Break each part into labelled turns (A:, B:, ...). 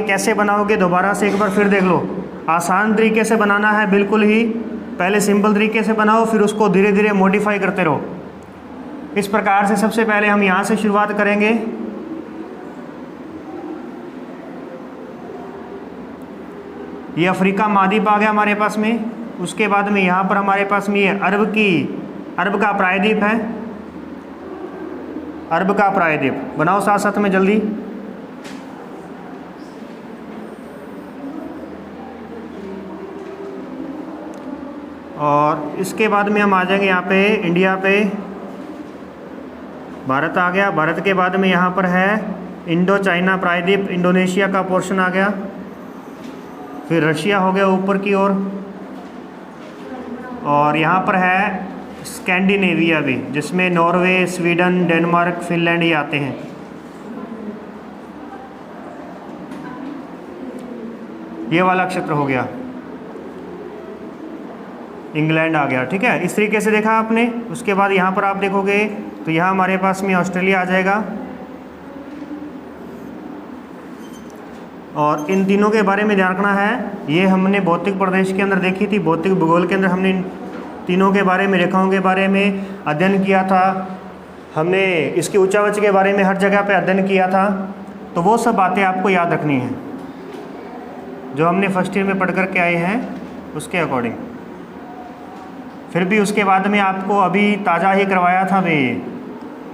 A: कैसे बनाओगे दोबारा से एक बार फिर देख लो। आसान तरीके से बनाना है बिल्कुल ही, पहले सिंपल तरीके से बनाओ, फिर उसको धीरे धीरे मॉडिफाई करते रहो। इस प्रकार से सबसे पहले हम यहाँ से शुरुआत करेंगे। ये अफ्रीका महाद्वीप आ गया हमारे पास में। उसके बाद में यहाँ पर हमारे पास में ये अरब का प्रायद्वीप है, अरब का प्रायद्वीप। बनाओ साथ साथ में जल्दी। और इसके बाद में हम आ जाएंगे यहाँ पे इंडिया पे। भारत आ गया। भारत के बाद में यहाँ पर है इंडो चाइना प्रायद्वीप, इंडोनेशिया का पोर्शन आ गया। फिर रशिया हो गया ऊपर की ओर, और यहाँ पर है स्कैंडिनेविया भी, जिसमें नॉर्वे, स्वीडन, डेनमार्क, फिनलैंड ये आते हैं। ये वाला क्षेत्र हो गया, इंग्लैंड आ गया। ठीक है, इस तरीके से देखा आपने। उसके बाद यहाँ पर आप देखोगे तो यहाँ हमारे पास में ऑस्ट्रेलिया आ जाएगा। और इन तीनों के बारे में ध्यान रखना है, ये हमने भौतिक प्रदेश के अंदर देखी थी, भौतिक भूगोल के अंदर हमने इन तीनों के बारे में, रेखाओं के बारे में अध्ययन किया था। हमने इसकी ऊंचाई के बारे में हर जगह पे अध्ययन किया था। तो वो सब बातें आपको याद रखनी है जो हमने फर्स्ट ईयर में पढ़ कर के आए हैं उसके अकॉर्डिंग। फिर भी उसके बाद में आपको अभी ताज़ा ही करवाया था भाई,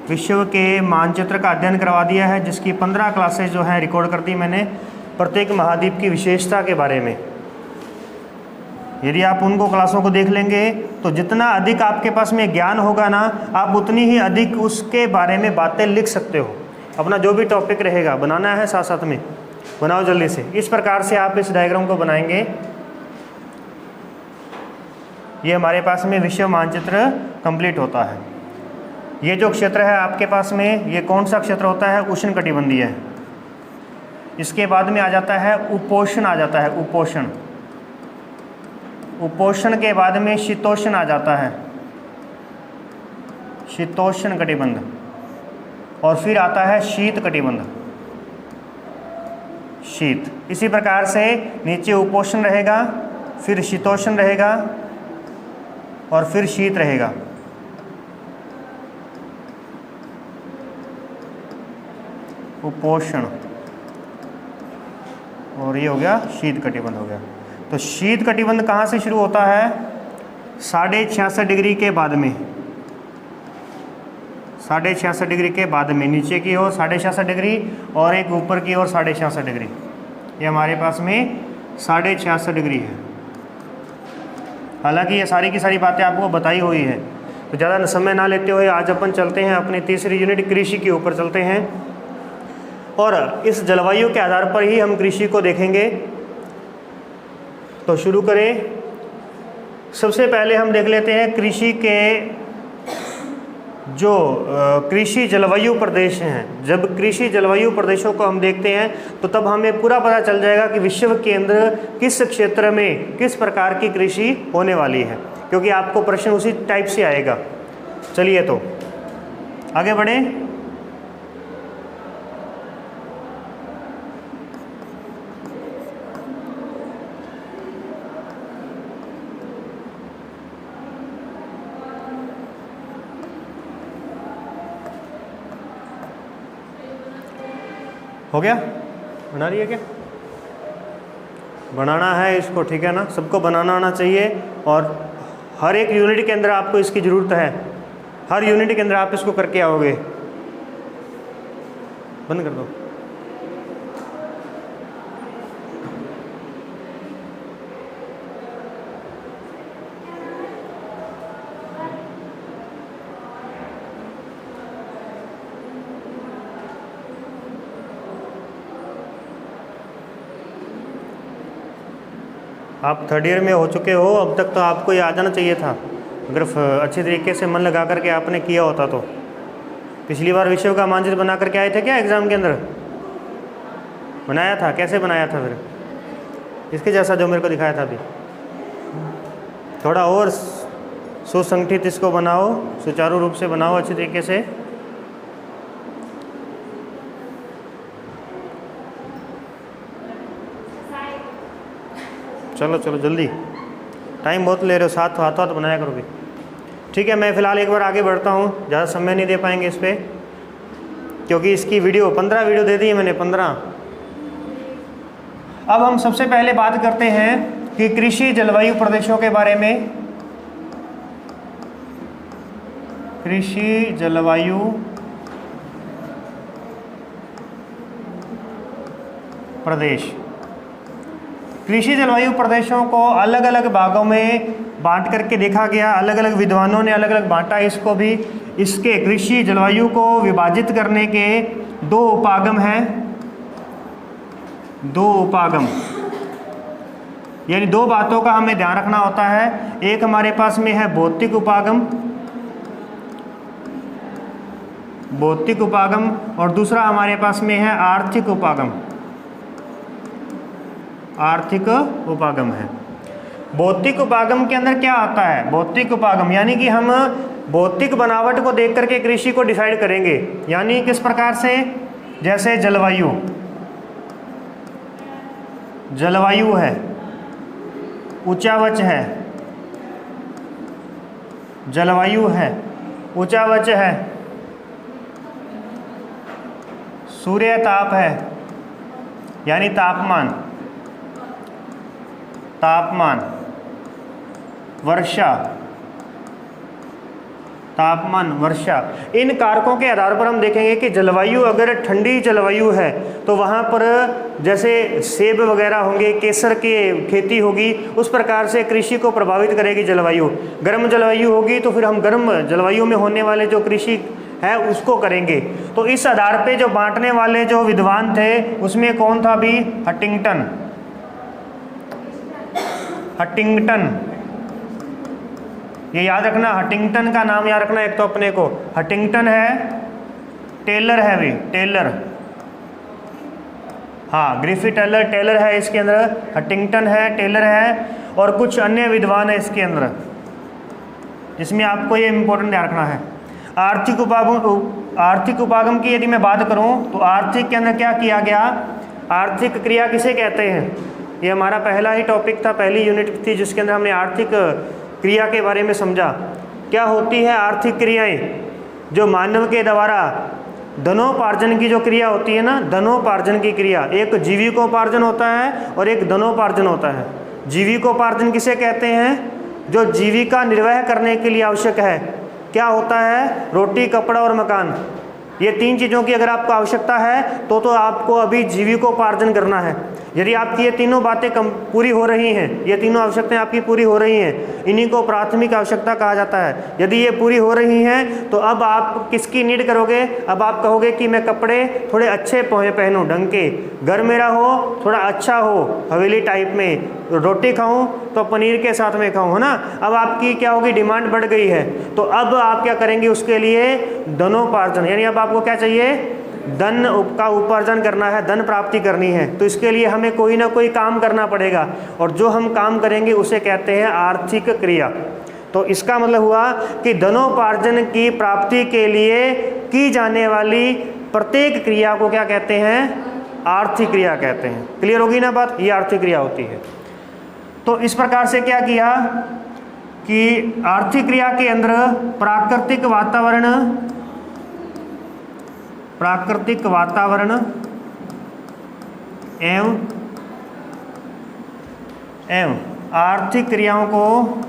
A: विश्व के मानचित्र का अध्ययन करवा दिया है, जिसकी 15 क्लासेज जो हैं रिकॉर्ड कर दी मैंने, प्रत्येक महाद्वीप की विशेषता के बारे में। यदि आप उनको क्लासों को देख लेंगे तो जितना अधिक आपके पास में ज्ञान होगा ना, आप उतनी ही अधिक उसके बारे में बातें लिख सकते हो। अपना जो भी टॉपिक रहेगा बनाना है, साथ साथ में बनाओ जल्दी से। इस प्रकार से आप इस डायग्राम को बनाएंगे। ये हमारे पास में विश्व मानचित्र कंप्लीट होता है। ये जो क्षेत्र है आपके पास में, ये कौन सा क्षेत्र होता है? उष्णकटिबंधीय। इसके बाद में आ जाता है उपोष्ण, आ जाता है उपोष्ण। उपोष्ण के बाद में शीतोष्ण आ जाता है, शीतोष्ण कटिबंध। और फिर आता है शीत कटिबंध, शीत। इसी प्रकार से नीचे उपोष्ण रहेगा, फिर शीतोष्ण रहेगा और फिर शीत रहेगा। उपोष्ण और ये हो गया शीत कटिबंध हो गया। तो शीत कटिबंध कहाँ से शुरू होता है? 66.5 डिग्री के बाद में, 66.5 डिग्री के बाद में नीचे की ओर 66.5 डिग्री और एक ऊपर की ओर 66.5 डिग्री। ये हमारे पास में 66.5 डिग्री है। हालांकि ये सारी की सारी बातें आपको बताई हुई है, तो ज़्यादा समय ना लेते हुए आज अपन चलते हैं अपने तीसरी यूनिट कृषि के ऊपर चलते हैं। और इस जलवायु के आधार पर ही हम कृषि को देखेंगे। तो शुरू करें। सबसे पहले हम देख लेते हैं कृषि के जो कृषि जलवायु प्रदेश हैं। जब कृषि जलवायु प्रदेशों को हम देखते हैं तो तब हमें पूरा पता चल जाएगा कि विश्व के अंदर किस क्षेत्र में किस प्रकार की कृषि होने वाली है, क्योंकि आपको प्रश्न उसी टाइप से आएगा। चलिए तो आगे बढ़ें। हो गया? बना रही है क्या? बनाना है इसको, ठीक है ना? सबको बनाना आना चाहिए। और हर एक यूनिट के अंदर आपको इसकी ज़रूरत है। हर यूनिट के अंदर आप इसको करके आओगे। बंद कर दो। आप थर्ड ईयर में हो चुके हो, अब तक तो आपको ये आ जाना चाहिए था, अगर अच्छे तरीके से मन लगा करके आपने किया होता तो। पिछली बार विश्व का मानचित्र बना करके आए थे क्या एग्ज़ाम के अंदर? बनाया था? कैसे बनाया था फिर? इसके जैसा जो मेरे को दिखाया था अभी। थोड़ा और सुसंगठित इसको बनाओ, सुचारू रूप से बनाओ अच्छे तरीके से। चलो चलो जल्दी, टाइम बहुत ले रहे हो, साथ हाथ हाथ बनाया करोगे। ठीक है, मैं फ़िलहाल एक बार आगे बढ़ता हूँ, ज़्यादा समय नहीं दे पाएंगे इस पर, क्योंकि इसकी वीडियो 15 वीडियो दे दी है मैंने, 15। अब हम सबसे पहले बात करते हैं कि कृषि जलवायु प्रदेशों के बारे में। कृषि जलवायु प्रदेश। कृषि जलवायु प्रदेशों को अलग अलग भागों में बांट करके देखा गया, अलग अलग विद्वानों ने अलग अलग बांटा इसको भी। इसके कृषि जलवायु को विभाजित करने के दो उपागम हैं, दो उपागम, यानी दो बातों का हमें ध्यान रखना होता है। एक हमारे पास में है भौतिक उपागम, भौतिक उपागम, और दूसरा हमारे पास में है आर्थिक उपागम, आर्थिक उपागम है। भौतिक उपागम के अंदर क्या आता है? भौतिक उपागम यानी कि हम भौतिक बनावट को देख करके कृषि को डिसाइड करेंगे, यानी किस प्रकार से, जैसे जलवायु, जलवायु है, उच्चावच है, जलवायु है, उच्चावच है, सूर्य ताप है यानी तापमान, तापमान, वर्षा, तापमान, वर्षा, इन कारकों के आधार पर हम देखेंगे कि जलवायु अगर ठंडी जलवायु है तो वहाँ पर जैसे सेब वगैरह होंगे, केसर की खेती होगी, उस प्रकार से कृषि को प्रभावित करेगी जलवायु। गर्म जलवायु होगी तो फिर हम गर्म जलवायु में होने वाले जो कृषि है उसको करेंगे। तो इस आधार पे जो बांटने वाले जो विद्वान थे उसमें कौन था भी? हंटिंगटन, हंटिंगटन, ये याद रखना, हंटिंगटन का नाम याद रखना एक तो अपने को, हंटिंगटन है, टेलर है भी, टेलर, हाँ ग्रिफिथ टेलर, टेलर है इसके अंदर, हंटिंगटन है, टेलर है, और कुछ अन्य विद्वान है इसके अंदर, जिसमें आपको ये इम्पोर्टेंट ध्यान रखना है। आर्थिक उपागम, आर्थिक उपागम की यदि मैं बात करूं तो आर्थिक के अंदर क्या किया गया? आर्थिक क्रिया किसे कहते हैं? ये हमारा पहला ही टॉपिक था, पहली यूनिट थी जिसके अंदर हमने आर्थिक क्रिया के बारे में समझा। क्या होती है आर्थिक क्रियाएं? जो मानव के द्वारा धनोपार्जन की जो क्रिया होती है ना, धनोपार्जन की क्रिया, एक जीविकोपार्जन होता है और एक धनोपार्जन होता है। जीविकोपार्जन किसे कहते हैं? जो जीविका निर्वाह करने के लिए आवश्यक है। क्या होता है? रोटी, कपड़ा और मकान, ये तीन चीज़ों की अगर आपको आवश्यकता है तो आपको अभी जीविकोपार्जन करना है। यदि आपकी ये तीनों बातें पूरी हो रही हैं, ये तीनों आवश्यकताएं आपकी पूरी हो रही हैं, इन्हीं को प्राथमिक आवश्यकता कहा जाता है। यदि ये पूरी हो रही हैं तो अब आप किसकी नीड करोगे? अब आप कहोगे कि मैं कपड़े थोड़े अच्छे पहनूं, ढंग के, घर मेरा हो थोड़ा अच्छा हो, हवेली टाइप में, रोटी खाऊं तो पनीर के साथ में खाऊं, है ना। अब आपकी क्या होगी? डिमांड बढ़ गई है, तो अब आप क्या करेंगे? उसके लिए धनोपार्जन, यानी अब आपको क्या चाहिए? धन का उपार्जन करना है, धन प्राप्ति करनी है। तो इसके लिए हमें कोई ना कोई काम करना पड़ेगा, और जो हम काम करेंगे उसे कहते हैं आर्थिक क्रिया। तो इसका मतलब हुआ कि धनोपार्जन की प्राप्ति के लिए की जाने वाली प्रत्येक क्रिया को क्या कहते हैं? आर्थिक क्रिया कहते हैं। क्लियर होगी ना बात? ये आर्थिक क्रिया होती है। तो इस प्रकार से क्या किया कि आर्थिक क्रिया के अंदर प्राकृतिक वातावरण, प्राकृतिक वातावरण एवं आर्थिक क्रियाओं को,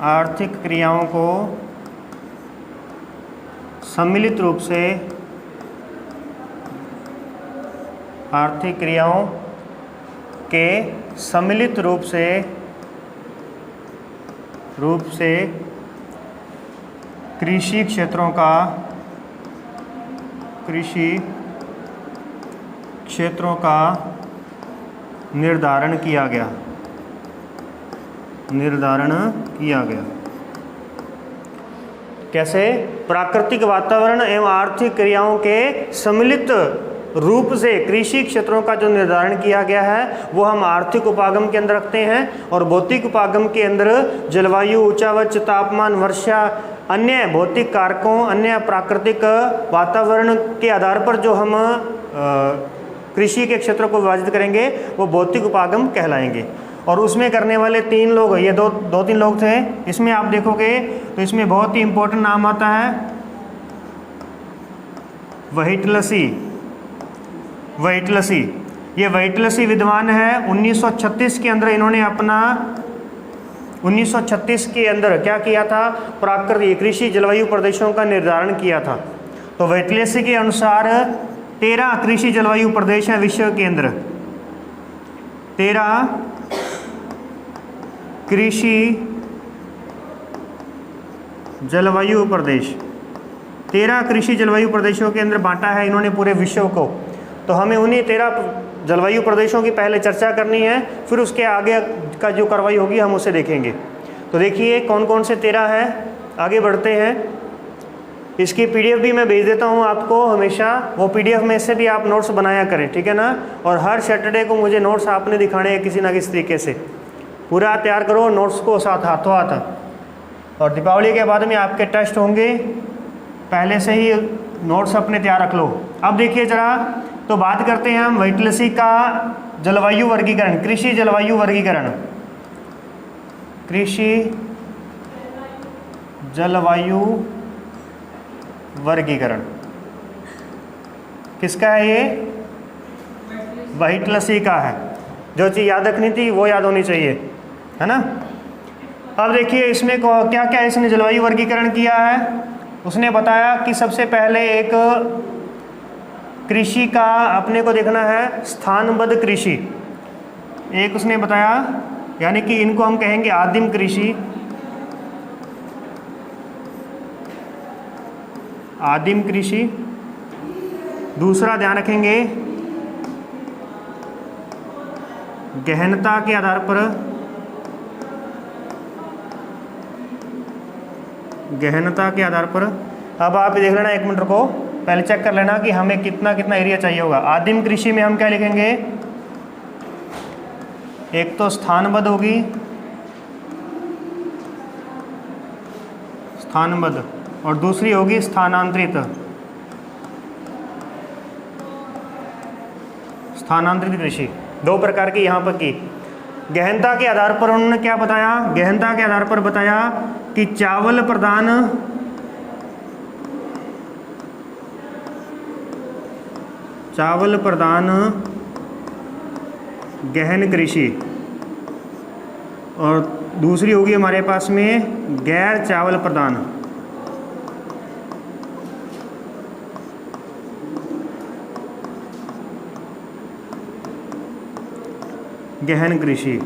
A: आर्थिक क्रियाओं को सम्मिलित रूप से, आर्थिक क्रियाओं के सम्मिलित रूप से कृषि क्षेत्रों का, कृषि क्षेत्रों का निर्धारण किया गया, निर्धारण किया गया। कैसे? प्राकृतिक वातावरण एवं आर्थिक क्रियाओं के सम्मिलित रूप से कृषि क्षेत्रों का जो निर्धारण किया गया है वो हम आर्थिक उपागम के अंदर रखते हैं, और भौतिक उपागम के अंदर जलवायु, उच्चावच, तापमान, वर्षा, अन्य भौतिक कारकों, अन्य प्राकृतिक वातावरण के आधार पर जो हम कृषि के क्षेत्रों को विभाजित करेंगे वो भौतिक उपागम कहलाएंगे। और उसमें करने वाले 3 लोग, ये दो तीन लोग थे। इसमें आप देखोगे तो इसमें बहुत ही इंपॉर्टेंट नाम आता है व्हिटलसी। ये व्हिटलसी विद्वान है। 1936 के अंदर इन्होंने अपना 1936 के अंदर क्या किया था, प्राकृतिक कृषि जलवायु प्रदेशों का निर्धारण किया था। तो व्हिटलसी के अनुसार 13 कृषि जलवायु प्रदेश हैं विश्व के अंदर। 13 कृषि जलवायु प्रदेश, 13 कृषि जलवायु प्रदेशों के अंदर बांटा है इन्होंने पूरे विश्व को। तो हमें उन्हीं 13 जलवायु प्रदेशों की पहले चर्चा करनी है, फिर उसके आगे का जो कार्रवाई होगी हम उसे देखेंगे। तो देखिए कौन कौन से 13 हैं, आगे बढ़ते हैं। इसकी PDF भी मैं भेज देता हूँ आपको हमेशा, वो PDF में से भी आप नोट्स बनाया करें, ठीक है ना। और हर सैटरडे को मुझे नोट्स आपने दिखाने हैं किसी ना किसी तरीके से, पूरा तैयार करो नोट्स को साथ हाथों हाथ। और दीपावली के बाद में आपके टेस्ट होंगे, पहले से ही नोट्स अपने तैयार रख लो। अब देखिए ज़रा, तो बात करते हैं हम व्हिटलसी का जलवायु वर्गीकरण, कृषि जलवायु वर्गीकरण। कृषि जलवायु वर्गीकरण किसका है? ये व्हिटलसी का है। जो चीज़ याद रखनी थी वो याद होनी चाहिए, है ना। अब देखिए इसमें क्या क्या इसने जलवायु वर्गीकरण किया है। उसने बताया कि सबसे पहले एक कृषि का अपने को देखना है स्थानबद्ध कृषि, एक उसने बताया, यानी कि इनको हम कहेंगे आदिम कृषि। आदिम कृषि। दूसरा ध्यान रखेंगे गहनता के आधार पर, गहनता के आधार पर। अब आप देख लेना, 1 मिनट को पहले चेक कर लेना कि हमें कितना कितना एरिया चाहिए होगा। आदिम कृषि में हम क्या लिखेंगे, एक तो स्थानबद्ध होगी, स्थानबद्ध, और दूसरी होगी स्थानांतरित। स्थानांतरित कृषि, 2 प्रकार की यहाँ पर की। गहनता के आधार पर उन्होंने क्या बताया, गहनता के आधार पर बताया कि चावल प्रधान गहन कृषि, और दूसरी होगी हमारे पास में गैर चावल प्रधान गहन कृषि।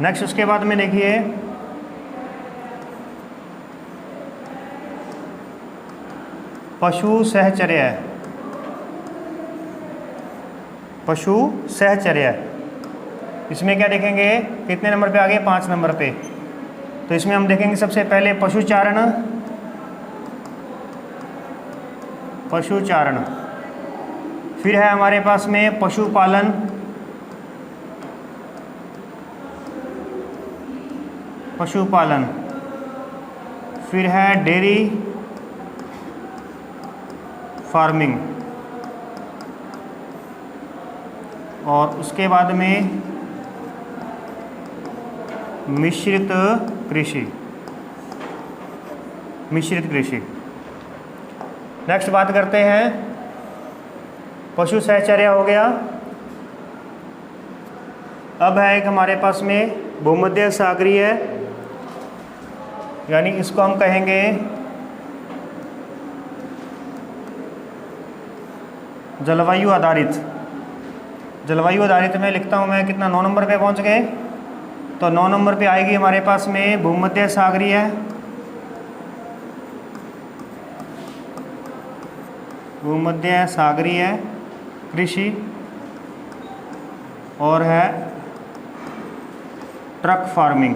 A: नेक्स्ट उसके बाद में देखिए पशु सहचर्या। पशु सहचर्या, इसमें क्या देखेंगे, कितने नंबर पे आ गए, 5 नंबर पे। तो इसमें हम देखेंगे सबसे पहले पशुचारण। पशुचारण, फिर है हमारे पास में पशुपालन, पशुपालन, फिर है डेयरी फार्मिंग, और उसके बाद में मिश्रित कृषि। मिश्रित कृषि। नेक्स्ट बात करते हैं, पशु सहचर्या हो गया। अब है एक हमारे पास में भूमध्य सागरीय, यानी इसको हम कहेंगे जलवायु आधारित। जलवायु आधारित में लिखता हूँ मैं, कितना 9 नंबर पे पहुँच गए। तो 9 नंबर पे आएगी हमारे पास में भूमध्य सागरीय, भूमध्य सागरीय कृषि, और है ट्रक फार्मिंग।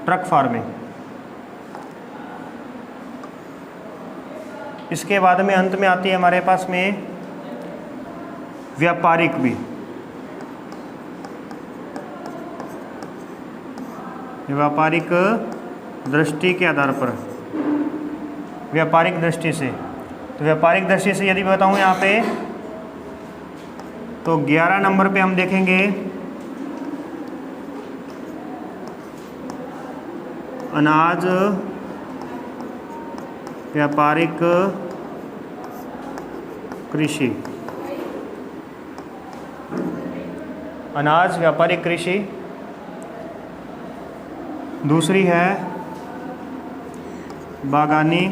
A: Truck farming. इसके बाद में अंत में आती है हमारे पास में व्यापारिक भी। व्यापारिक दृष्टि के आधार पर, व्यापारिक दृष्टि से। तो व्यापारिक दृष्टि से यदि बताऊँ यहाँ पे, तो 11 नंबर पे हम देखेंगे अनाज व्यापारिक कृषि। अनाज व्यापारिक कृषि। दूसरी है बागानी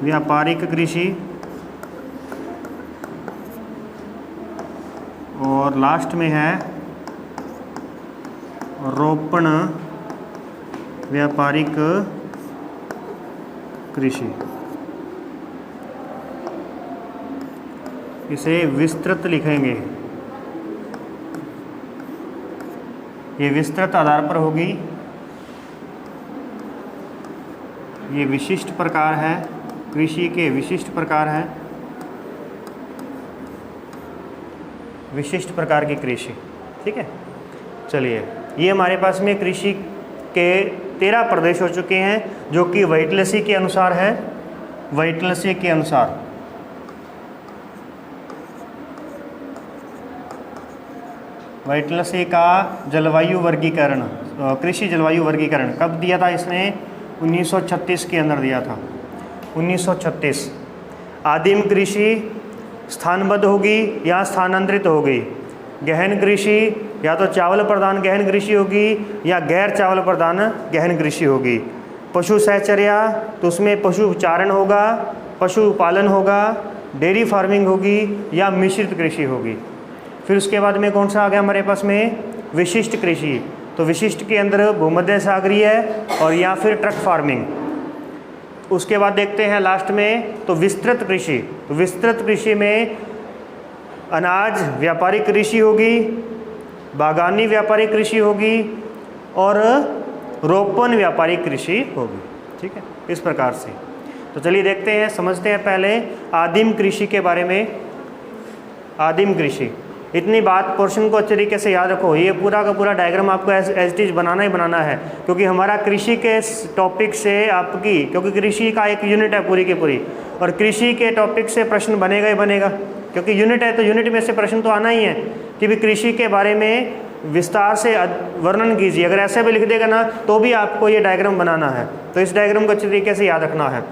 A: व्यापारिक कृषि। और लास्ट में है रोपण व्यापारिक कृषि। इसे विस्तृत लिखेंगे, ये विस्तृत आधार पर होगी। ये विशिष्ट प्रकार है, कृषि के विशिष्ट प्रकार हैं, विशिष्ट प्रकार की कृषि। ठीक है, चलिए, ये हमारे पास में कृषि के 13 प्रदेश हो चुके हैं, जो कि व्हाइटलसी के अनुसार है। व्हाइटलसी के अनुसार व्हाइटलसी का जलवायु वर्गीकरण, कृषि जलवायु वर्गीकरण कब दिया था इसने? 1936 के अंदर दिया था, 1936। आदिम कृषि स्थानबद्ध होगी या स्थानांतरित होगी। गहन कृषि या तो चावल प्रधान गहन कृषि होगी या गैर चावल प्रधान गहन कृषि होगी। पशु सहचर्या, तो उसमें पशु चारण होगा, पशु पालन होगा, डेयरी फार्मिंग होगी या मिश्रित कृषि होगी। फिर उसके बाद में कौन सा आ गया हमारे पास में? विशिष्ट कृषि। तो विशिष्ट के अंदर भूमध्य सागरीय और या फिर ट्रक फार्मिंग। उसके बाद देखते हैं लास्ट में तो विस्तृत कृषि। तो विस्तृत कृषि में अनाज व्यापारिक कृषि होगी, बागानी व्यापारिक कृषि होगी और रोपण व्यापारिक कृषि होगी। ठीक है, इस प्रकार से। तो चलिए देखते हैं, समझते हैं पहले आदिम कृषि के बारे में। आदिम कृषि, इतनी बात पोर्शन को अच्छे तरीके से याद रखो। ये पूरा का पूरा डायग्राम आपको एज इट इज बनाना ही बनाना है, क्योंकि हमारा कृषि के टॉपिक से आपकी, क्योंकि कृषि का एक यूनिट है पूरी की पूरी, और कृषि के टॉपिक से प्रश्न बनेगा ही बनेगा, क्योंकि यूनिट है तो यूनिट में से प्रश्न तो आना ही है कि भी कृषि के बारे में विस्तार से वर्णन कीजिए। अगर ऐसे भी लिख देगा ना तो भी आपको ये डायग्राम बनाना है, तो इस डायग्राम को अच्छे तरीके से याद रखना है।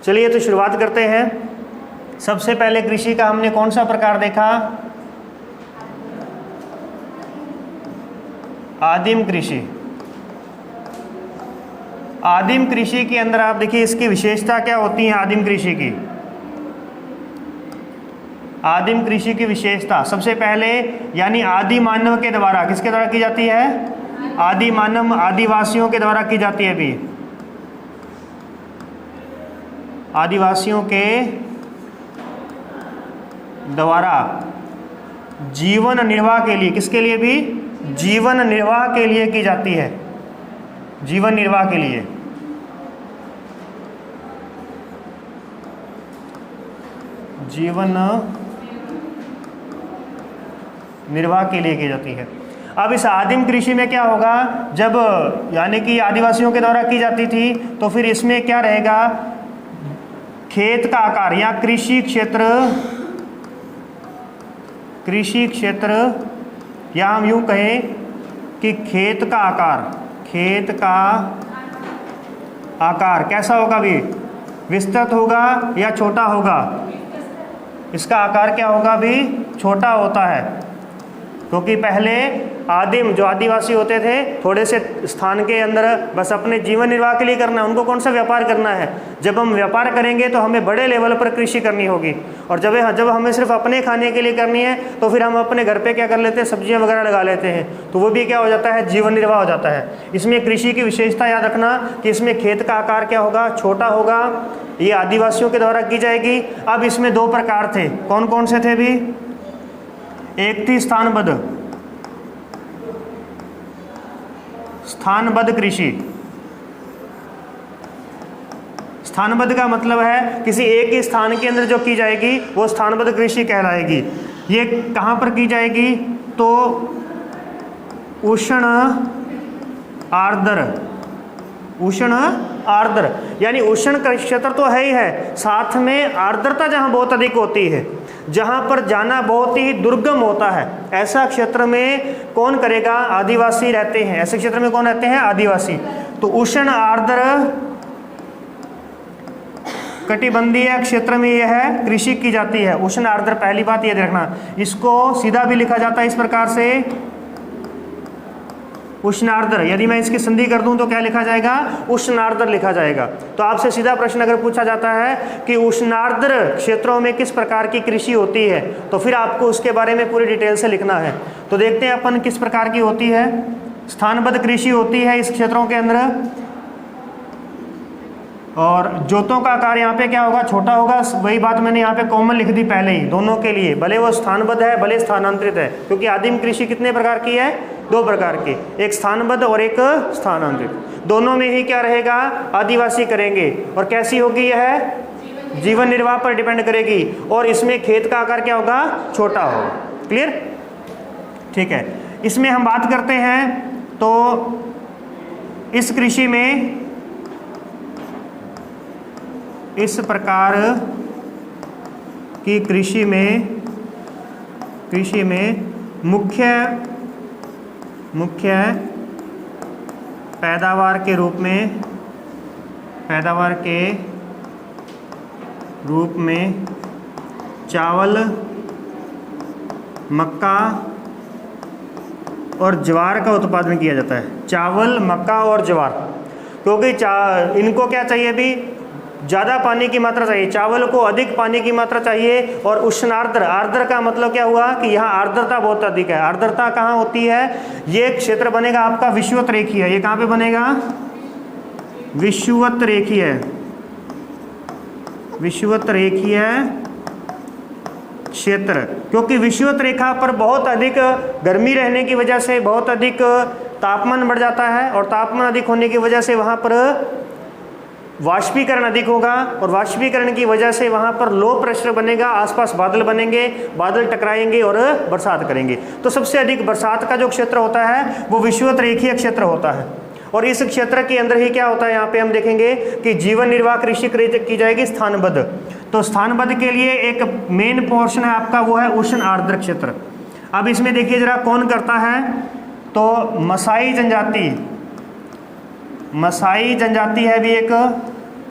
A: चलिए तो शुरुआत करते हैं। सबसे पहले कृषि का हमने कौन सा प्रकार देखा? आदिम कृषि। आदिम कृषि के अंदर आप देखिए इसकी विशेषता क्या होती है। आदिम कृषि की, आदिम कृषि की विशेषता सबसे पहले यानी आदि मानव के द्वारा, किसके द्वारा की जाती है? आदि मानव, आदिवासियों के द्वारा की जाती है। भी आदिवासियों के द्वारा जीवन निर्वाह के लिए, किसके लिए? भी जीवन निर्वाह के लिए की जाती है, जीवन निर्वाह के लिए। जीवन निर्वाह के लिए की जाती है। अब इस आदिम कृषि में क्या होगा? जब यानी कि आदिवासियों के द्वारा की जाती थी, तो फिर इसमें क्या रहेगा? खेत का आकार या कृषि क्षेत्र या हम यूं कहें कि खेत का आकार कैसा होगा? भी विस्तृत होगा या छोटा होगा? इसका आकार क्या होगा? भी छोटा होता है, क्योंकि पहले आदिम जो आदिवासी होते थे, थोड़े से स्थान के अंदर बस अपने जीवन निर्वाह के लिए करना है, उनको कौन सा व्यापार करना है। जब हम व्यापार करेंगे तो हमें बड़े लेवल पर कृषि करनी होगी, और जब हमें सिर्फ अपने खाने के लिए करनी है तो फिर हम अपने घर पे क्या कर लेते हैं? सब्जियां वगैरह लगा लेते हैं, तो वो भी क्या हो जाता है? जीवन निर्वाह हो जाता है। इसमें कृषि की विशेषता याद रखना कि इसमें खेत का आकार क्या होगा? छोटा होगा। ये आदिवासियों के द्वारा की जाएगी। अब इसमें 2 प्रकार थे, कौन कौन से थे? भी एक थी स्थानबद्ध कृषि। स्थानबद्ध का मतलब है किसी एक ही स्थान के अंदर जो की जाएगी वो स्थानबद्ध कृषि कहलाएगी। ये कहाँ पर की जाएगी? तो उष्ण आर्द्र उष्ण आर्द्र, यानी उष्ण क्षेत्र तो है ही है, साथ में आर्द्रता जहाँ बहुत अधिक होती है, जहाँ पर जाना बहुत ही दुर्गम होता है, ऐसा क्षेत्र में कौन करेगा? आदिवासी रहते हैं। ऐसे क्षेत्र में कौन रहते हैं? आदिवासी। तो उष्ण आर्द्र कटिबंधीय क्षेत्र में यह है कृषि की जाती है। उष्ण आर्द्र, पहली बात यह देखना, इसको सीधा भी लिखा जाता है इस प्रकार से, उष्णार्द्र। यदि मैं इसकी संधि कर दूं तो क्या लिखा जाएगा? उष्णार्द्र लिखा जाएगा। तो आपसे सीधा प्रश्न अगर पूछा जाता है कि उष्णार्द्र क्षेत्रों में किस प्रकार की कृषि होती है, तो फिर आपको उसके बारे में पूरी डिटेल से लिखना है। तो देखते हैं अपन किस प्रकार की होती है। स्थानबद्ध कृषि होती है इस क्षेत्रों के अंदर, और जोतों का आकार यहाँ पे क्या होगा? छोटा होगा। वही बात मैंने यहाँ पे कॉमन लिख दी पहले ही दोनों के लिए, भले वो स्थानबद्ध है भले स्थानांतरित है, क्योंकि आदिम कृषि कितने प्रकार की है? दो प्रकार की, एक स्थानबद्ध और एक स्थानांतरित। दोनों में ही क्या रहेगा? आदिवासी करेंगे। और कैसी होगी यह? जीवन निर्वाह पर डिपेंड करेगी, और इसमें खेत का आकार क्या होगा? छोटा होगा। क्लियर? ठीक है। इसमें हम बात करते हैं तो इस कृषि में इस प्रकार की कृषि में मुख्य पैदावार के रूप में चावल, मक्का और ज्वार का उत्पादन किया जाता है। चावल, मक्का और ज्वार, क्योंकि इनको क्या चाहिए? भी ज़्यादा पानी की मात्रा चाहिए, चावल को अधिक पानी की मात्रा चाहिए। और उष्णार्द्र, आर्द्र का मतलब क्या हुआ कि यहाँ आर्द्रता बहुत अधिक है। आर्द्रता कहाँ होती है? ये क्षेत्र बनेगा आपका विषुवत रेखीय। ये कहाँ पे बनेगा? विषुवत रेखीय क्षेत्र, क्योंकि विषुवत रेखा पर बहुत अधिक गर्मी रहने की वजह से बहुत अधिक तापमान बढ़ जाता है, और तापमान अधिक होने की वजह से वहाँ पर वाष्पीकरण अधिक होगा, और वाष्पीकरण की वजह से वहाँ पर लो प्रेशर बनेगा, आसपास बादल बनेंगे, बादल टकराएंगे और बरसात करेंगे। तो सबसे अधिक बरसात का जो क्षेत्र होता है वो विषुवत रेखीय क्षेत्र होता है। और इस क्षेत्र के अंदर ही क्या होता है? यहाँ पे हम देखेंगे कि जीवन निर्वाह कृषि की जाएगी स्थानबद्ध। तो स्थानबद्ध के लिए एक मेन पोर्शन है आपका, वो है उष्ण आर्द्र क्षेत्र। अब इसमें देखिए जरा कौन करता है, तो मसाई जनजाति है भी एक,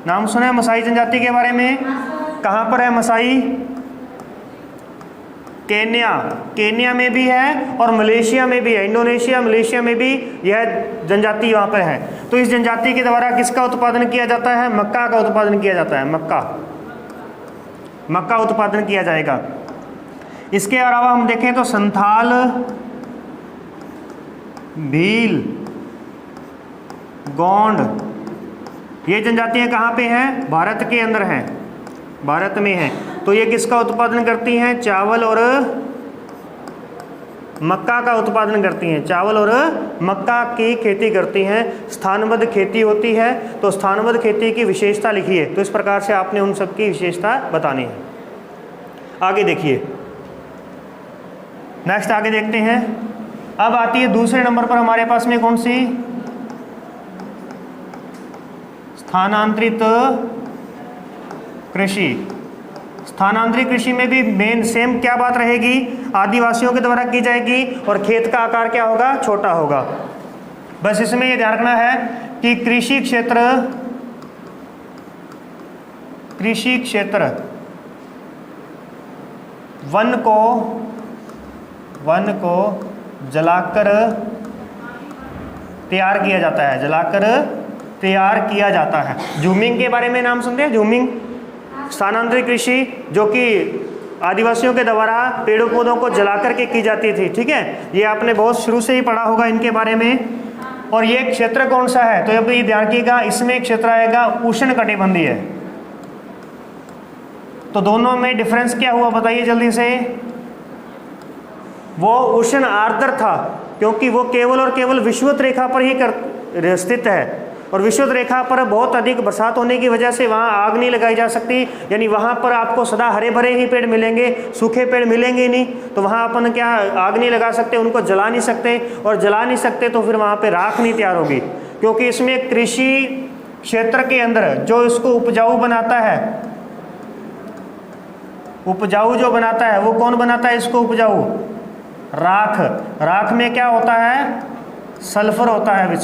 A: नाम सुना है मसाई जनजाति के बारे में? कहाँ पर है मसाई? केन्या में भी है और मलेशिया में भी है, इंडोनेशिया मलेशिया में भी यह जनजाति वहाँ पर है। तो इस जनजाति के द्वारा किसका उत्पादन किया जाता है? मक्का का उत्पादन किया जाता है। मक्का उत्पादन किया जाएगा। इसके अलावा हम देखें तो संथाल, भील, गोंड, ये जनजातियां कहाँ पे हैं? भारत के अंदर हैं, भारत में हैं। तो ये किसका उत्पादन करती हैं? चावल और मक्का का उत्पादन करती हैं। चावल और मक्का की खेती करती हैं। स्थानबद्ध खेती होती है। तो स्थानबद्ध खेती की विशेषता लिखिए। तो इस प्रकार से आपने उन सब की विशेषता बतानी है। आगे देखिए, नेक्स्ट आगे देखते हैं। अब आती है दूसरे नंबर पर हमारे पास में कौन सी? स्थानांतरित कृषि। स्थानांतरित कृषि में भी मेन सेम क्या बात रहेगी? आदिवासियों के द्वारा की जाएगी और खेत का आकार क्या होगा? छोटा होगा। बस इसमें यह ध्यान रखना है कि कृषि क्षेत्र वन को जलाकर तैयार किया जाता है। तैयार किया जाता है। जूमिंग के बारे में नाम सुनते हैं? जूमिंग स्थानांतरित कृषि जो कि आदिवासियों के द्वारा पेड़ों पौधों को जला करके की जाती थी। ठीक है, ये आपने बहुत शुरू से ही पढ़ा होगा इनके बारे में। और ये क्षेत्र कौन सा है? तो अब ये ध्यान रखिएगा, इसमें क्षेत्र आएगा उष्ण कटिबंधीय है। तो दोनों में डिफरेंस क्या हुआ बताइए जल्दी से? वो उष्ण आर्द्र था क्योंकि वो केवल और केवल विषुवत रेखा पर ही स्थित है, और विषुवत रेखा पर बहुत अधिक बरसात होने की वजह से वहाँ आग नहीं लगाई जा सकती। यानी वहाँ पर आपको सदा हरे भरे ही पेड़ मिलेंगे, सूखे पेड़ मिलेंगे नहीं। तो वहाँ अपन क्या आग नहीं लगा सकते, उनको जला नहीं सकते, और जला नहीं सकते तो फिर वहाँ पे राख नहीं तैयार होगी, क्योंकि इसमें कृषि क्षेत्र के अंदर जो इसको उपजाऊ बनाता है, उपजाऊ जो बनाता है वो कौन बनाता है इसको उपजाऊ? राख। राख में क्या होता है? सल्फर होता है।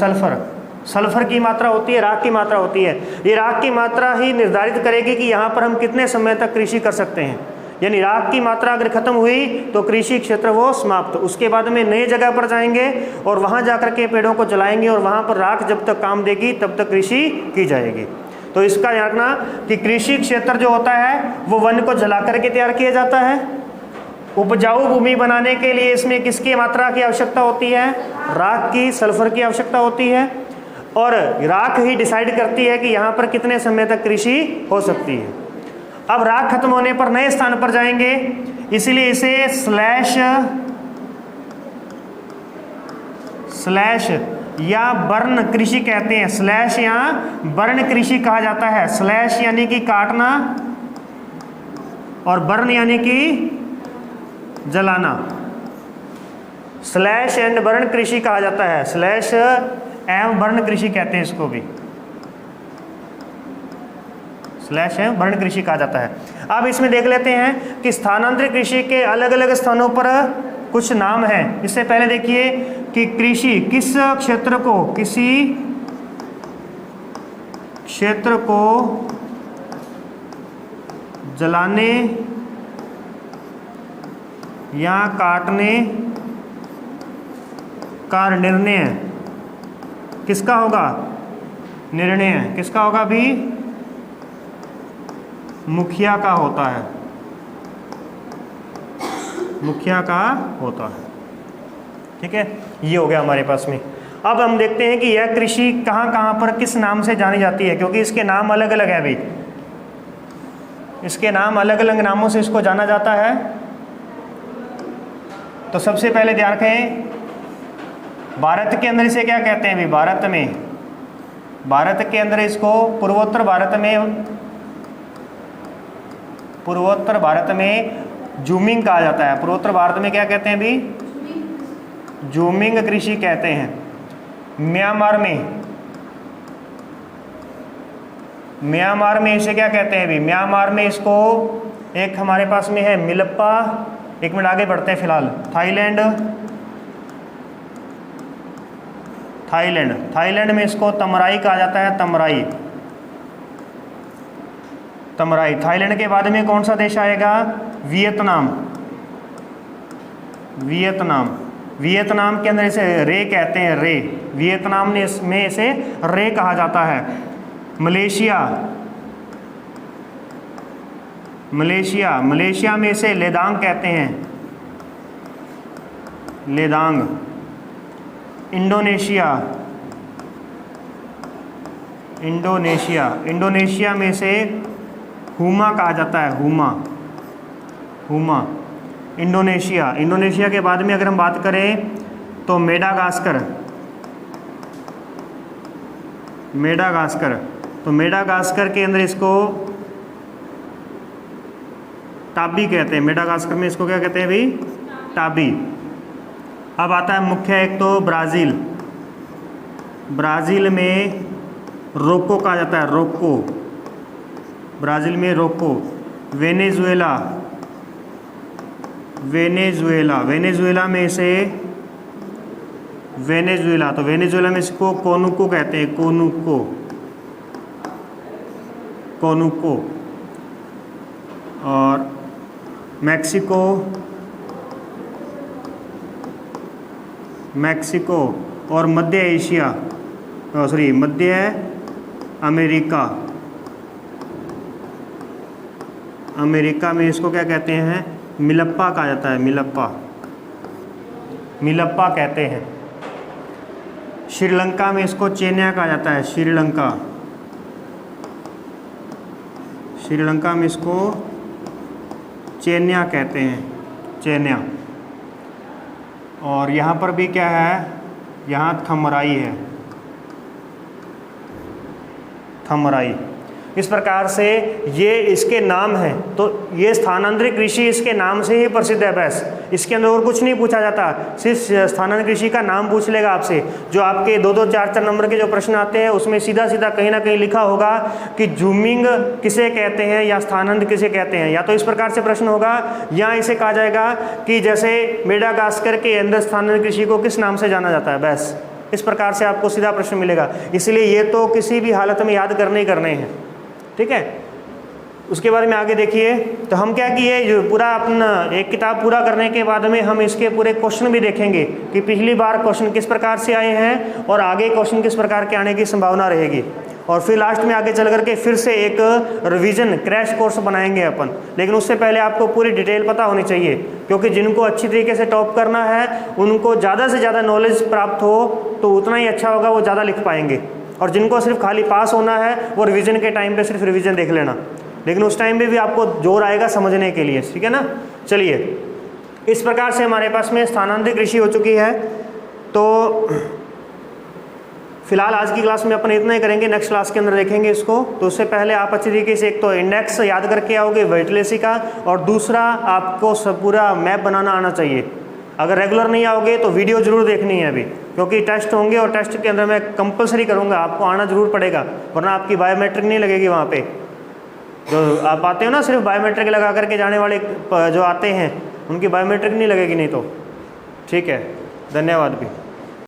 A: सल्फर की मात्रा होती है, राख की मात्रा होती है। ये राख की मात्रा ही निर्धारित करेगी कि यहाँ पर हम कितने समय तक कृषि कर सकते हैं। यानी राख की मात्रा अगर खत्म हुई तो कृषि क्षेत्र वो समाप्त। उसके बाद में नए जगह पर जाएंगे और वहाँ जाकर के पेड़ों को जलाएंगे और वहाँ पर राख जब तक काम देगी तब तक कृषि की जाएगी। तो इसका ध्यान रखना कि कृषि क्षेत्र जो होता है वो वन को जला करके तैयार किया जाता है। उपजाऊ भूमि बनाने के लिए इसमें किसकी मात्रा की आवश्यकता होती है? राख की, सल्फर की आवश्यकता होती है। और राख ही डिसाइड करती है कि यहाँ पर कितने समय तक कृषि हो सकती है। अब राख खत्म होने पर नए स्थान पर जाएंगे, इसलिए इसे स्लैश या बर्न कृषि कहते हैं। स्लैश या बर्न कृषि कहा जाता है। स्लैश यानी कि काटना और बर्न यानी कि जलाना। स्लैश एंड बर्न कृषि कहा जाता है। स्लैश एवं बर्न कृषि कहते हैं इसको भी। स्लैश एवं बर्न कृषि कहा जाता है। अब इसमें देख लेते हैं कि स्थानांतरित कृषि के अलग अलग स्थानों पर कुछ नाम हैं। इससे पहले देखिए कि कृषि किस क्षेत्र को, किसी क्षेत्र को जलाने या काटने का निर्णय किसका होगा? निर्णय किसका होगा भी? मुखिया का होता है। मुखिया का होता है। ठीक है, ये हो गया हमारे पास में। अब हम देखते हैं कि यह कृषि कहाँ कहाँ पर किस नाम से जानी जाती है, क्योंकि इसके नाम अलग अलग है भाई। इसके नाम अलग अलग नामों से इसको जाना जाता है। तो सबसे पहले ध्यान रखें, भारत के अंदर इसे क्या कहते हैं भाई? भारत के अंदर इसको पूर्वोत्तर भारत में जूमिंग कहा जाता है। पूर्वोत्तर भारत में क्या कहते हैं भी? जूमिंग कृषि कहते हैं। म्यांमार में इसे क्या कहते हैं भी? म्यांमार में इसको एक हमारे पास में है मिलप्पा। एक मिनट आगे बढ़ते हैं फिलहाल। थाईलैंड में इसको तमराई कहा जाता है। तमराई। थाईलैंड के बाद में कौन सा देश आएगा? वियतनाम के अंदर इसे रे कहते हैं। रे, वियतनाम में इसे रे कहा जाता है। मलेशिया में इसे लेदांग कहते हैं। लेदांग। इंडोनेशिया में इसे हुमा कहा जाता है। हुमा। इंडोनेशिया के बाद में अगर हम बात करें तो मेडागास्कर के अंदर इसको टाबी कहते हैं। मेडागास्कर में इसको क्या कहते हैं भाई? टाबी। अब आता है मुख्य एक तो ब्राज़ील में रोको कहा जाता है। ब्राज़ील में रोको। वेनेजुएला में इसे तो वेनेजुएला में इसको कोनुको कहते हैं। कोनुको। और मैक्सिको और मध्य अमेरिका में इसको क्या कहते हैं? मिलप्पा कहा जाता है। मिलप्पा कहते हैं। श्रीलंका में इसको चेन्या कहा जाता है। श्रीलंका में इसको चेन्या कहते हैं। चेन्या। और यहाँ पर भी क्या है? यहाँ थमराई है। इस प्रकार से ये इसके नाम हैं, तो ये स्थानांतरित कृषि इसके नाम से ही प्रसिद्ध है बस। इसके अंदर और कुछ नहीं पूछा जाता, सिर्फ स्थानांतरित कृषि का नाम पूछ लेगा आपसे। जो आपके 2-2, 4-4 नंबर के जो प्रश्न आते हैं उसमें सीधा सीधा कहीं ना कहीं लिखा होगा कि जूमिंग किसे कहते हैं या स्थानांतरित किसे कहते हैं। या तो इस प्रकार से प्रश्न होगा, या इसे कहा जाएगा कि जैसे मेडागास्कर के अंदर स्थानांतरित कृषि को किस नाम से जाना जाता है, बस इस प्रकार से आपको सीधा प्रश्न मिलेगा। इसलिए ये तो किसी भी हालत में याद करने ही करने हैं, ठीक है। उसके बारे में आगे देखिए। तो हम क्या किए, जो पूरा अपना एक किताब पूरा करने के बाद में हम इसके पूरे क्वेश्चन भी देखेंगे कि पिछली बार क्वेश्चन किस प्रकार से आए हैं और आगे क्वेश्चन किस प्रकार के आने की संभावना रहेगी। और फिर लास्ट में आगे चल करके फिर से एक रिवीजन क्रैश कोर्स बनाएंगे अपन। लेकिन उससे पहले आपको पूरी डिटेल पता होनी चाहिए, क्योंकि जिनको अच्छी तरीके से टॉप करना है उनको ज़्यादा से ज़्यादा नॉलेज प्राप्त हो तो उतना ही अच्छा होगा, वो ज़्यादा लिख पाएंगे। और जिनको सिर्फ खाली पास होना है वो रिवीजन के टाइम पे सिर्फ रिवीजन देख लेना, लेकिन उस टाइम पे भी आपको जोर आएगा समझने के लिए, ठीक है ना। चलिए, इस प्रकार से हमारे पास में स्थानांतरित कृषि हो चुकी है। तो फिलहाल आज की क्लास में अपन इतना ही करेंगे, नेक्स्ट क्लास के अंदर देखेंगे इसको। तो उससे पहले आप अच्छी तरीके से एक तो इंडेक्स याद करके आओगे वेटलेसी का, और दूसरा आपको सब पूरा मैप बनाना आना चाहिए। अगर रेगुलर नहीं आओगे तो वीडियो जरूर देखनी है अभी, क्योंकि टेस्ट होंगे और टेस्ट के अंदर मैं कंपलसरी करूँगा, आपको आना जरूर पड़ेगा, वरना आपकी बायोमेट्रिक नहीं लगेगी वहाँ पे। जो आप आते हो ना सिर्फ बायोमेट्रिक लगा करके जाने वाले जो आते हैं उनकी बायोमेट्रिक नहीं लगेगी, नहीं तो ठीक है। धन्यवाद भी।